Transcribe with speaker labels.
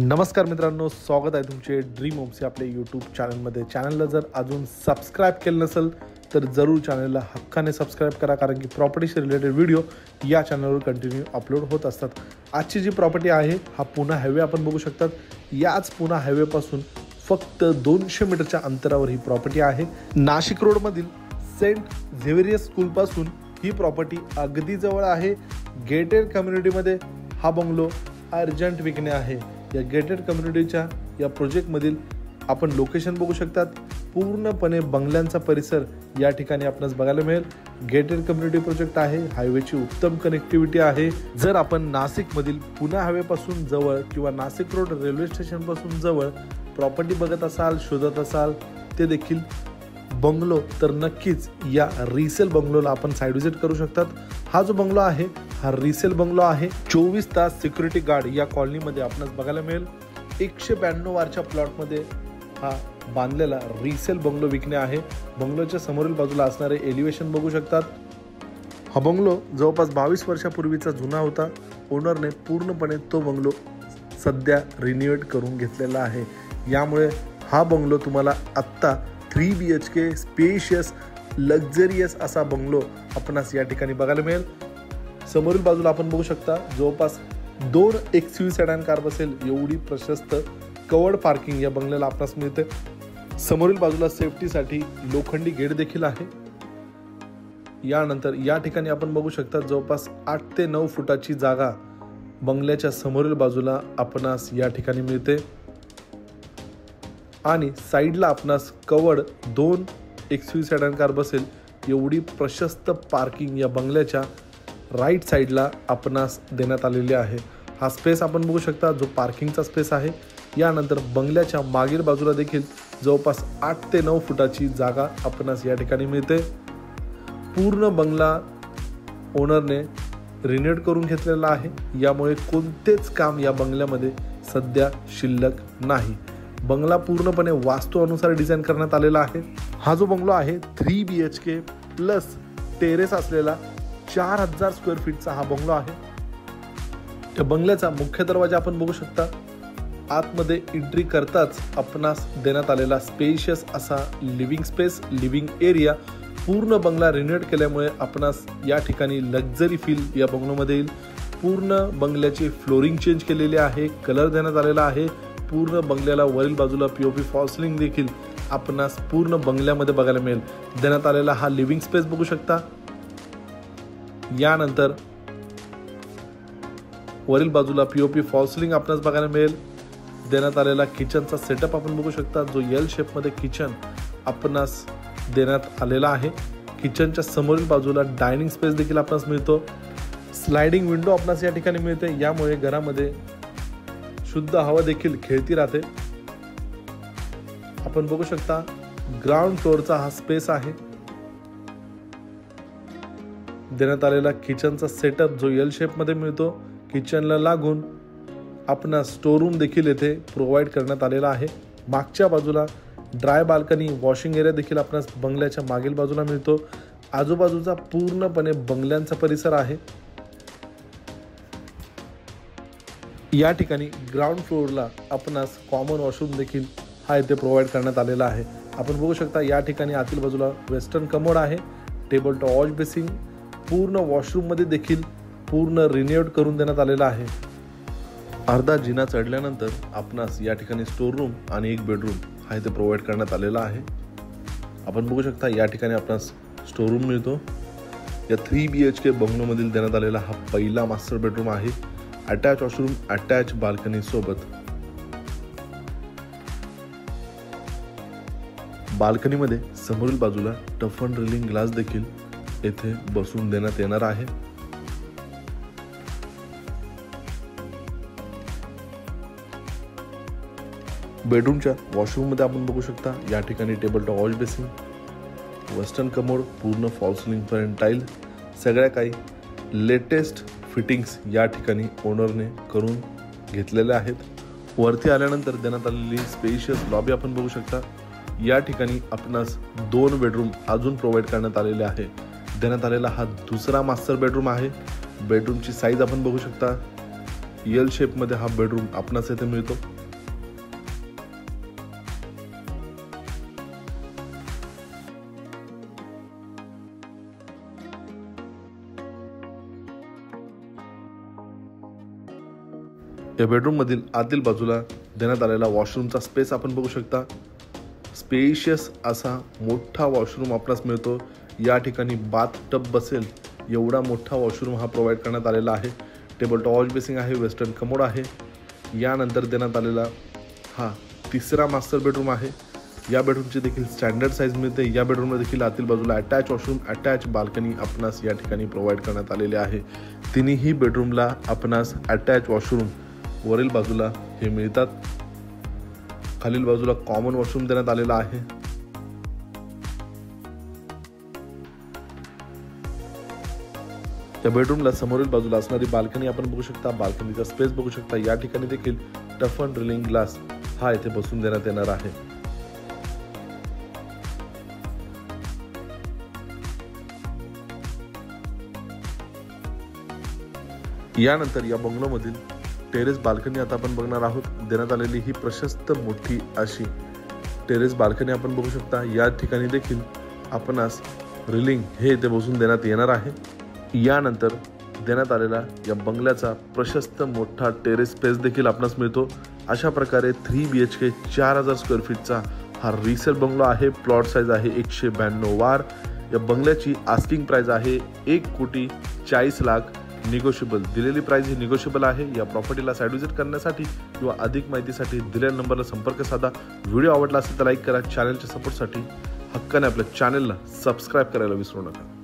Speaker 1: नमस्कार मित्रांनो, स्वागत आहे तुमचे ड्रीम होम्स या आपल्या यूट्यूब चॅनलमध्ये। चॅनलला जर अजून सबस्क्राईब केलं नसेल तर जरूर चॅनलला हक्काने सबस्क्राईब करा, कारण की प्रॉपर्टीशी रिलेटेड व्हिडिओ या चॅनलवर कंटिन्यू अपलोड होत असतात। आजची जी प्रॉपर्टी आहे हा पुणे हायवे आपण बघू शकतात। याच पुणे हायवेपासून फक्त 200 मीटरच्या अंतरावर ही प्रॉपर्टी आहे। नाशिक रोडमधील सेंट झेवियर्स स्कूलपासून ही प्रॉपर्टी अगदी जवळ आहे। गेटेड कम्युनिटीमध्ये हा बंगलो अर्जंट विकणे आहे। या गेटेड कम्युनिटीच्या या प्रोजेक्टमधील आपण लोकेशन बघू शकतात। पूर्णपणे बंगल्यांचा परिसर या ठिकाणी आपल्याला बघायला मिळेल। गेटेड कम्युनिटी प्रोजेक्ट आहे, हायवेची उत्तम कनेक्टिव्हिटी आहे। जर आपण नाशिकमधील पुणे हायवेपासून जवळ किंवा नाशिक रोड रेल्वे स्टेशनपासून जवळ प्रॉपर्टी बघत असाल, शोधत असाल, ते देखील बंगलो, तर नक्कीच या रिसेल बंगलोला आपण साइड विजिट करू शकतात। हा जो बंगलो आहे हा रिसेल बंगलो आहे। 24 तास सिक्युरिटी गार्ड या कॉलनीमध्ये आपल्याला बघायला मिळेल। 192 वारच्या प्लॉटमध्ये हा बांधलेला रिसेल बंगलो विकणे आहे। बंगलोच्या समोरील बाजूला असणारे एलिव्हेशन बघू शकतात। हा बंगलो जवळपास 22 वर्षापूर्वीचा जुना होता। ओनरने पूर्णपणे तो बंगलो सध्या रिन्युएट करून घेतलेला आहे। यामुळे हा बंगलो तुम्हाला आत्ता 3 BHK स्पेशियस लक्झरियस असा बंगलो आपणास या ठिकाणी बघायला मिळेल। समोरील बाजूला आपण बघू शकता जवळपास 2 XUV सेडान कार बसेल एवढी प्रशस्त कवर्ड पार्किंग या बंगल्याला आपणास मिळते। समोरील बाजूला सेफ्टीसाठी लोखंडी गेट देखील आहे। यानंतर या ठिकाणी आपण बघू शकता जवळपास 8 ते 9 फुटाची जागा बंगल्याच्या समोरील बाजूला आपणास या ठिकाणी मिळते आणि साइडला आपणास कवर्ड 2 XUV सेडान कार बसेल एवढी प्रशस्त पार्किंग या बंगल्याच्या राईट साइडला आपणास देण्यात आलेली आहे। हा स्पेस आपण बघू शकता जो पार्किंगचा स्पेस आहे। यानंतर बंगल्याच्या मागील बाजूला देखील जवळपास 8 ते 9 फुटाची जागा आपणास या ठिकाणी मिळते। पूर्ण बंगला ओनरने रिन्युएट करून घेतलेला आहे। यामुळे कोणतेच काम या बंगल्यामध्ये सध्या शिल्लक नाही। बंगला पूर्णपणे वास्तू अनुसार डिझाइन करण्यात आलेला आहे। हा जो बंगलो आहे 3 BHK प्लस टेरेस असलेला 4000 स्क्वेअर फीटचा हा बंगलो आहे। या बंगल्याचा मुख्य दरवाजा आपण बघू शकता। आतमध्ये एंट्री करताच आपणास देण्यात आलेला स्पेशियस असा लिव्हिंग स्पेस, लिव्हिंग एरिया। पूर्ण बंगला रिन्युएट केल्यामुळे आपणास या ठिकाणी लक्झरी फील या बंगलोमध्ये येईल। पूर्ण बंगल्याची फ्लोरिंग चेंज केलेली आहे, कलर देण्यात आलेला आहे। पूर्ण बंगल्याला वरील बाजूला POP फॉल सिलिंग देखील आपणास पूर्ण बंगल्यामध्ये बघायला मिळेल। देण्यात आलेला हा लिव्हिंग स्पेस बघू शकता। यानंतर वरील बाजूला POP फॉल सिलिंग आपणास बघायला मिळेल। देण्यात आलेला किचनचा सेटअप आपण बघू शकता जो L शेप मध्ये किचन आपणास देण्यात आलेला आहे। किचनच्या समोरील बाजूला डायनिंग स्पेस देखील आपणास मिळतो। स्लाइडिंग विंडो आपणास या ठिकाणी मिळते। यामुळे घरामध्ये शुद्ध हवा देखील खेळती राहते। आपण बघू शकता ग्राउंड फ्लोअरचा हा स्पेस आहे। देण्यात आलेला किचनचा सेटअप जो L शेप मध्ये मिळतो। किचनला लागून आपणास स्टोरूम देखील येथे प्रोव्हाइड करण्यात आलेला आहे। मागच्या बाजूला ड्राय बाल्कनी, वॉशिंग एरिया देखील आपणास बंगल्याच्या मागील बाजूला मिळतो। आजूबाजूचा पूर्णपणे बंगल्यांचा परिसर आहे। या ठिकाणी ग्राउंड फ्लोअरला आपणास कॉमन वॉशरूम देखील हा इथे प्रोव्हाइड करण्यात आलेला आहे। आपण बघू शकता या ठिकाणी आतील बाजूला वेस्टर्न कमोड आहे, टेबल टॉप वॉश बेसिंग। पूर्ण वॉशरूम मध्ये देखील पूर्ण रिन्युएट करून देण्यात आलेला आहे। अर्धा जिना चढल्यानंतर आपणास या ठिकाणी स्टोर रूम आणि एक बेडरूम हा इथे प्रोव्हाइड करण्यात आलेला आहे। आपण बघू शकता या ठिकाणी आपणास स्टोर रूम मिळतो। या 3 BHK बंगलोमधील देण्यात आलेला हा पहिला मास्टर बेडरूम आहे। अटॅच वॉशरूम, अटॅच बाल्कनी सोबत। बाल्कनीमध्ये समोरील बाजूला टफन ड्रिलिंग ग्लास देखील येथे बसून देण्यात येणार आहे। बेडरूमच्या वॉशरूम मध्ये आपण बघू शकता या ठिकाणी table top wash basin, western commode, पूर्ण फॉल सिलिंग पर्यंत टाईल, सगळ्या काही लेटेस्ट फिटिंग्स या ठिकाणी ओनरने करून घेतलेल्या आहेत। वरती आल्यानंतर देण्यात आलेली स्पेशियस लॉबी आपण बघू शकता। या ठिकाणी आपणास 2 बेडरूम अजून प्रोव्हाइड करण्यात आलेले आहे। देण्यात आलेला हा दुसरा मास्टर बेडरूम आहे। बेडरूमची साईज आपण बघू शकता एल शेपमध्ये हा बेडरूम आपणास येथे मिळतो। या बेडरूम मधील आतील बाजूला देण्यात आलेला वॉशरूमचा स्पेस आपण बघू शकता। स्पेशियस असा मोठा वॉशरूम आपल्यास मिळतो। या ठिकाणी बाथ टब बसेल एवढा मोठा वॉशरूम हा प्रोव्हाइड करण्यात आलेला आहे। टेबल टॉप वॉश बेसिंग आहे, वेस्टर्न कमोड आहे। यानंतर देण्यात आलेला हा तिसरा मास्टर बेडरूम आहे। या बेडरूमची देखील स्टँडर्ड साईज मिळते। या बेडरूमला देखील आतील बाजूला अटॅच वॉशरूम, अटॅच बाल्कनी आपणास या ठिकाणी प्रोव्हाइड करण्यात आलेले आहे। तिन्ही बेडरूमला आपणास अटॅच वॉशरूम वरील बाजूला हे मिळतात। खालील बाजूला कॉमन वॉशरूम देण्यात आलेला आहे। या बेडरूमला समोरील बाजूला असणारी बाल्कनी आपण बघू शकता। बाल्कनीचा स्पेस बघू शकता। या ठिकाणी देखील टफ अँड ड्रिलिंग ग्लास हा इथे बसून देण्यात येणार आहे। यानंतर या बंगलोमधील टेरेस बाल्कनी आता आपण बघणार आहोत। देण्यात आलेली ही प्रशस्त मोठी अशी टेरेस बाल्कनी आपण बघू शकता। या ठिकाणी देखील आपणास रिलिंग हे इथे बसून देण्यात येणार आहे। यानंतर देण्यात आलेला या बंगल्याचा प्रशस्त मोठा टेरेस स्पेस देखील आपणास मिळतो। अशा प्रकारे 3 BHK 4000 स्क्वेअर फीटचा हा रिसेल बंगलो आहे। प्लॉट साईज आहे 192 वार। या बंगल्याची आस्किंग प्राइस आहे 1,40,40,00,000 निगोशिएबल। दिलेली प्राइस ही निगोशिएबल आहे। या प्रॉपर्टीला साइट व्हिजिट करण्यासाठी किंवा अधिक माहितीसाठी दिलेल्या नंबरला संपर्क साधा। व्हिडिओ आवडला असेल तर लाईक करा। चॅनलच्या सपोर्टसाठी हक्काने आपल्या चॅनलला सबस्क्राइब करायला विसरू नका।